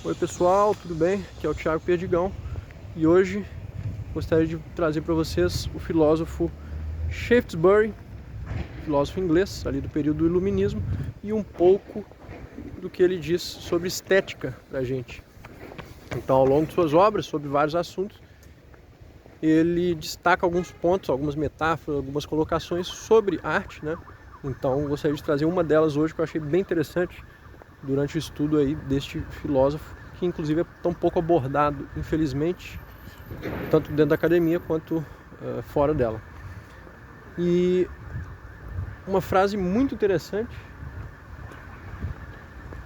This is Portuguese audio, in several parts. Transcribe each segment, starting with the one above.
Oi pessoal, tudo bem? Aqui é o Thiago Perdigão e hoje gostaria de trazer para vocês o filósofo Shaftesbury, filósofo inglês ali do período do Iluminismo, e um pouco do que ele diz sobre estética para a gente. Então, ao longo de suas obras, sobre vários assuntos, ele destaca alguns pontos, algumas metáforas, algumas colocações sobre arte, né? Então, gostaria de trazer uma delas hoje que eu achei bem interessante durante o estudo aí deste filósofo, que inclusive é tão pouco abordado, infelizmente, tanto dentro da academia quanto fora dela. E uma frase muito interessante,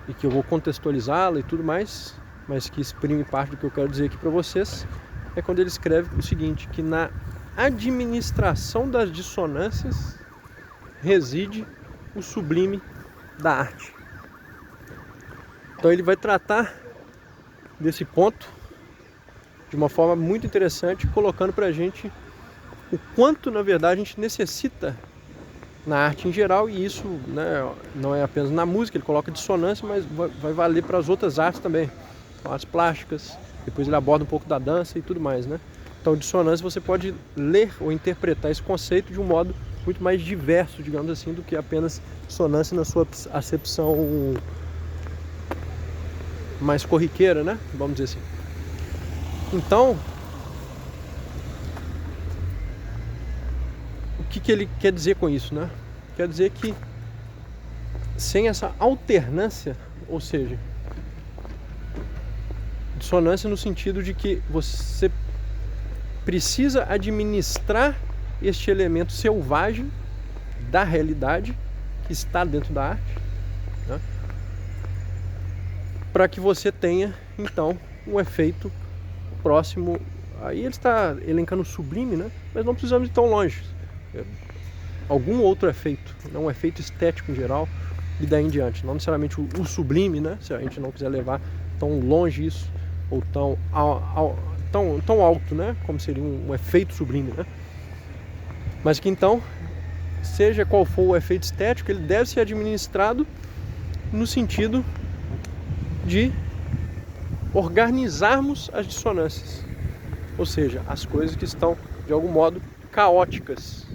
e que eu vou contextualizá-la e tudo mais, mas que exprime parte do que eu quero dizer aqui para vocês, é quando ele escreve o seguinte, que na administração das dissonâncias reside o sublime da arte. Então ele vai tratar desse ponto de uma forma muito interessante, colocando pra gente o quanto, na verdade, a gente necessita na arte em geral, e isso, né, não é apenas na música, ele coloca dissonância, mas vai valer para as outras artes também, artes plásticas, depois ele aborda um pouco da dança e tudo mais, né? Então, dissonância você pode ler ou interpretar esse conceito de um modo muito mais diverso, digamos assim, do que apenas dissonância na sua acepção mais corriqueira, né? Vamos dizer assim. Então, o que ele quer dizer com isso, né? Quer dizer que sem essa alternância, ou seja, dissonância no sentido de que você precisa administrar este elemento selvagem da realidade que está dentro da arte, né? Para que você tenha, então, um efeito próximo. Aí ele está elencando o sublime, né? Mas não precisamos ir tão longe. Algum outro efeito, um efeito estético em geral, e daí em diante. Não necessariamente o sublime, né? Se a gente não quiser levar tão longe isso, ou tão alto, né? Como seria um efeito sublime, né? Mas que então, seja qual for o efeito estético, ele deve ser administrado no sentido de organizarmos as dissonâncias, ou seja, as coisas que estão de algum modo caóticas,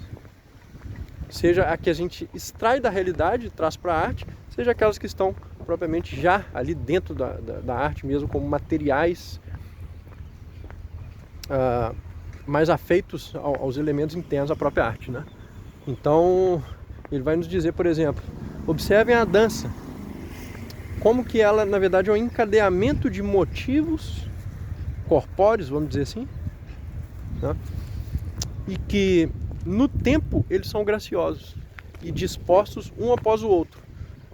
seja a que a gente extrai da realidade e traz para a arte, seja aquelas que estão propriamente já ali dentro da arte mesmo, como materiais mais afeitos aos elementos internos da própria arte, né? Então ele vai nos dizer, por exemplo, observem a dança, como que ela, na verdade, é um encadeamento de motivos corpóreos, vamos dizer assim, né? E que no tempo eles são graciosos e dispostos um após o outro,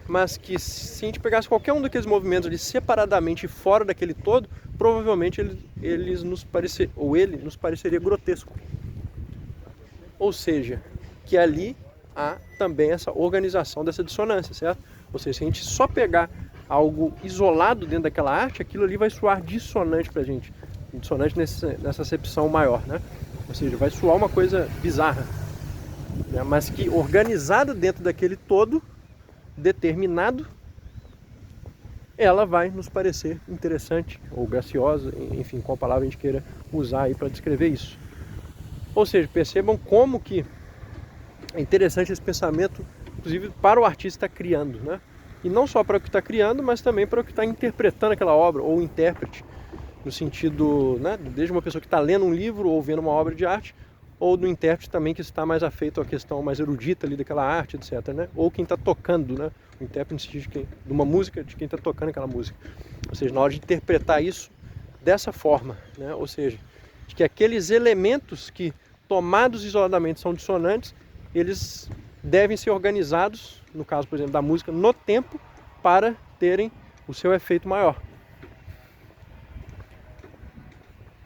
mas que se a gente pegasse qualquer um daqueles movimentos ali separadamente fora daquele todo, provavelmente ele nos pareceria grotesco. Ou seja, que ali há também essa organização dessa dissonância, certo? Ou seja, se a gente só pegar algo isolado dentro daquela arte, aquilo ali vai soar dissonante pra gente. Dissonante nessa acepção maior, né? Ou seja, vai soar uma coisa bizarra, né? Mas que organizada dentro daquele todo, determinado, ela vai nos parecer interessante ou graciosa, enfim, qual palavra a gente queira usar aí para descrever isso. Ou seja, percebam como que é interessante esse pensamento, inclusive para o artista criando, né? E não só para o que está criando, mas também para o que está interpretando aquela obra, ou o intérprete, no sentido, né, desde uma pessoa que está lendo um livro ou vendo uma obra de arte, ou do intérprete também que está mais afeito à questão mais erudita ali daquela arte, etc, né? Ou quem está tocando, né? O intérprete no sentido de uma música, de quem está tocando aquela música. Ou seja, na hora de interpretar isso dessa forma, né? Ou seja, de que aqueles elementos que tomados isoladamente são dissonantes, eles devem ser organizados, no caso, por exemplo, da música, no tempo, para terem o seu efeito maior.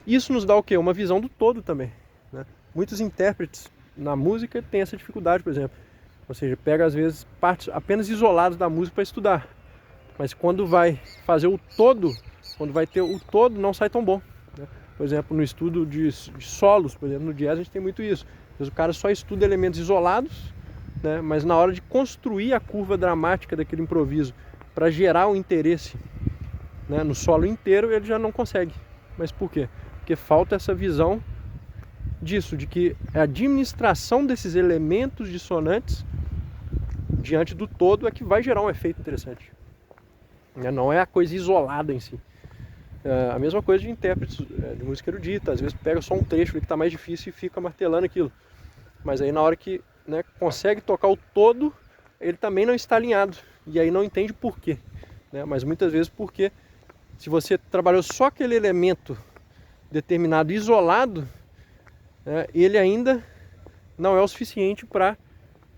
Isso nos dá o quê? Uma visão do todo também, né? Muitos intérpretes na música têm essa dificuldade, por exemplo. Ou seja, pega às vezes partes apenas isoladas da música para estudar. Mas quando vai fazer o todo, quando vai ter o todo, não sai tão bom, né? Por exemplo, no estudo de solos, por exemplo, no jazz a gente tem muito isso. Às vezes o cara só estuda elementos isolados, né? Mas na hora de construir a curva dramática daquele improviso para gerar um interesse né, no solo inteiro, ele já não consegue. Mas por quê? Porque falta essa visão disso, de que a administração desses elementos dissonantes diante do todo é que vai gerar um efeito interessante. Não é a coisa isolada em si. A mesma coisa de intérpretes de música erudita, às vezes pega só um trecho que está mais difícil e fica martelando aquilo. Mas aí na hora que, né, consegue tocar o todo, ele também não está alinhado. E aí não entende por quê. Né? Mas muitas vezes porque se você trabalhou só aquele elemento determinado isolado, ele ainda não é o suficiente para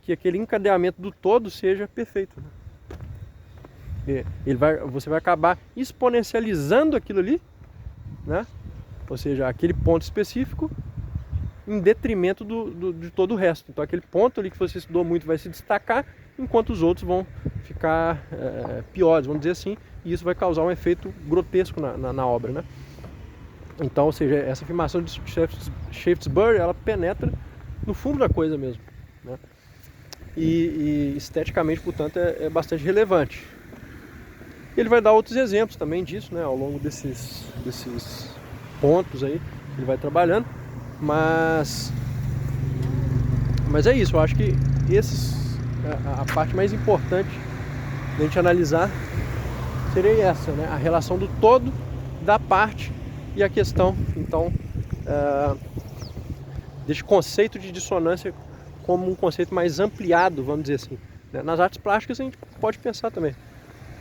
que aquele encadeamento do todo seja perfeito. Você vai acabar exponencializando aquilo ali, né? Ou seja, aquele ponto específico em detrimento de todo o resto. Então aquele ponto ali que você estudou muito vai se destacar, enquanto os outros vão ficar piores, vamos dizer assim, e isso vai causar um efeito grotesco na obra, né? Então, ou seja, essa afirmação de Shaftesbury, ela penetra no fundo da coisa mesmo, né? E esteticamente, portanto, é bastante relevante. Ele vai dar outros exemplos também disso, né, ao longo desses pontos aí que ele vai trabalhando, mas é isso. Eu acho que a parte mais importante da gente analisar seria essa, né, a relação do todo, da parte e a questão, então, desse conceito de dissonância como um conceito mais ampliado, vamos dizer assim. Nas artes plásticas a gente pode pensar também.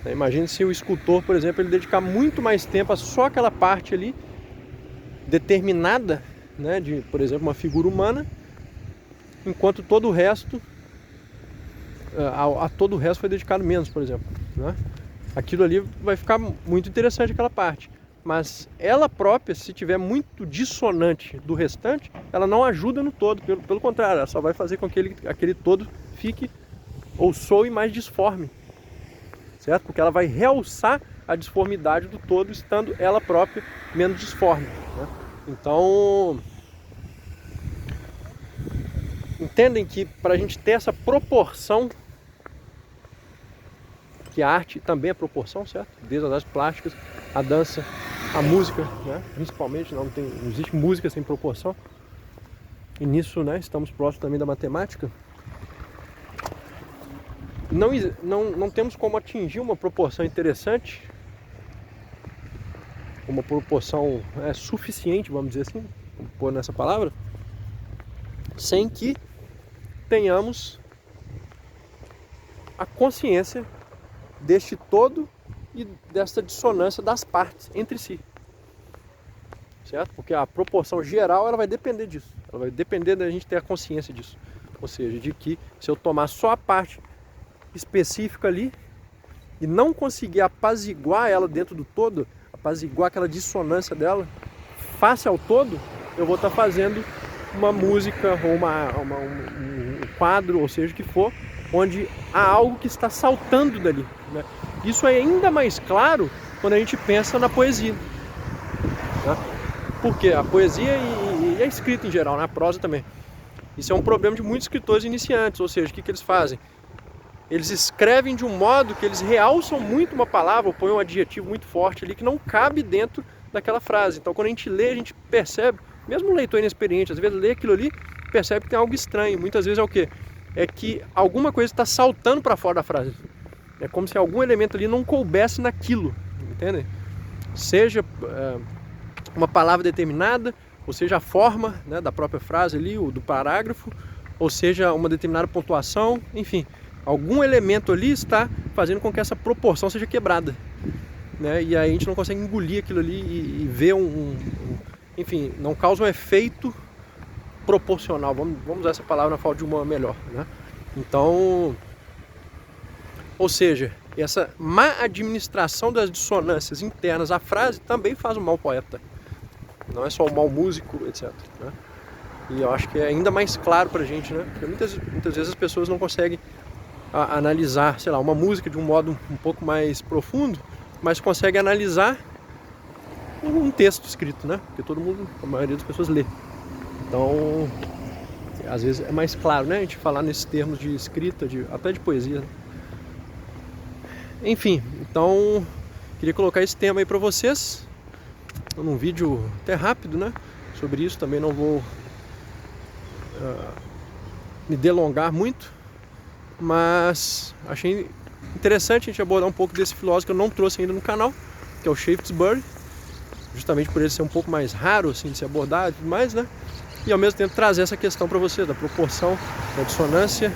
Imagine se o escultor, por exemplo, ele dedicar muito mais tempo a só aquela parte ali determinada, né, de, por exemplo, uma figura humana, enquanto todo o resto, a todo o resto foi dedicado menos, por exemplo, né? Aquilo ali vai ficar muito interessante, aquela parte. Mas ela própria, se tiver muito dissonante do restante, ela não ajuda no todo, pelo contrário, ela só vai fazer com que aquele todo fique ou soe mais disforme, certo? Porque ela vai realçar a disformidade do todo, estando ela própria menos disforme, né? Então, entendem que para a gente ter essa proporção, que a arte também é proporção, certo? Desde as artes plásticas, a dança, a música, né? Principalmente, não existe música sem proporção. E nisso, né, estamos próximos também da matemática. Não temos como atingir uma proporção interessante, uma proporção suficiente, vamos dizer assim, vamos pôr nessa palavra, sem que tenhamos a consciência deste todo e desta dissonância das partes entre si, certo? Porque a proporção geral, ela vai depender disso, ela vai depender da gente ter a consciência disso, ou seja, de que se eu tomar só a parte específica ali e não conseguir apaziguar ela dentro do todo, apaziguar aquela dissonância dela face ao todo, eu vou estar fazendo uma música ou um quadro, ou seja o que for, onde há algo que está saltando dali, né? Isso é ainda mais claro quando a gente pensa na poesia, né? Porque a poesia e a escrita em geral, na prosa também, isso é um problema de muitos escritores iniciantes, ou seja, o que eles fazem? Eles escrevem de um modo que eles realçam muito uma palavra, ou põem um adjetivo muito forte ali que não cabe dentro daquela frase. Então quando a gente lê, a gente percebe, mesmo um leitor inexperiente, às vezes lê aquilo ali, percebe que tem algo estranho. Muitas vezes é o quê? É que alguma coisa está saltando para fora da frase. É como se algum elemento ali não coubesse naquilo, entende? Seja uma palavra determinada, ou seja a forma, né, da própria frase ali, ou do parágrafo, ou seja uma determinada pontuação, enfim. Algum elemento ali está fazendo com que essa proporção seja quebrada, né? E aí a gente não consegue engolir aquilo ali e ver enfim, não causa um efeito proporcional. Vamos usar essa palavra na falta de uma melhor, né? Então, ou seja, essa má administração das dissonâncias internas à frase também faz um mau poeta. Não é só um mau músico, etc, né? E eu acho que é ainda mais claro pra gente, né? Porque muitas vezes as pessoas não conseguem analisar, sei lá, uma música de um modo um pouco mais profundo, mas consegue analisar um texto escrito, né? Porque a maioria das pessoas lê. Então, às vezes é mais claro, né? A gente falar nesses termos de escrita, até de poesia. Enfim, então, o queria colocar esse tema aí para vocês, num vídeo até rápido, né? Sobre isso também não vou me delongar muito, mas achei interessante a gente abordar um pouco desse filósofo que eu não trouxe ainda no canal, que é o Shaftesbury, justamente por ele ser um pouco mais raro assim, de ser abordado e tudo mais, né? E ao mesmo tempo trazer essa questão para você, da proporção, da dissonância,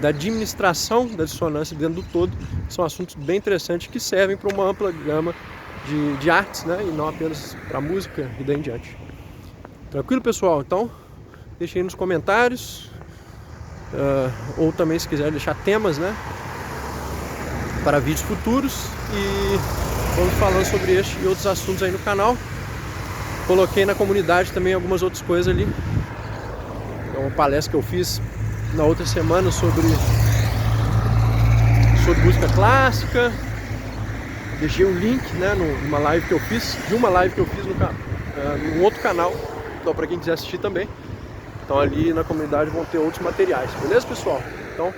da administração da dissonância dentro do todo, que são assuntos bem interessantes que servem para uma ampla gama de artes, né? E não apenas para música e daí em diante. Tranquilo, pessoal? Então, deixem aí nos comentários, ou também se quiser deixar temas, né, para vídeos futuros, e vamos falando sobre este e outros assuntos aí no canal. Coloquei na comunidade também algumas outras coisas ali. É uma palestra que eu fiz na outra semana sobre música clássica. Deixei um link, né, numa live que eu fiz, num outro canal, então para quem quiser assistir também. Então ali na comunidade vão ter outros materiais, beleza, pessoal? Então,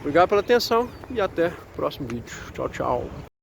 obrigado pela atenção e até o próximo vídeo. Tchau, tchau.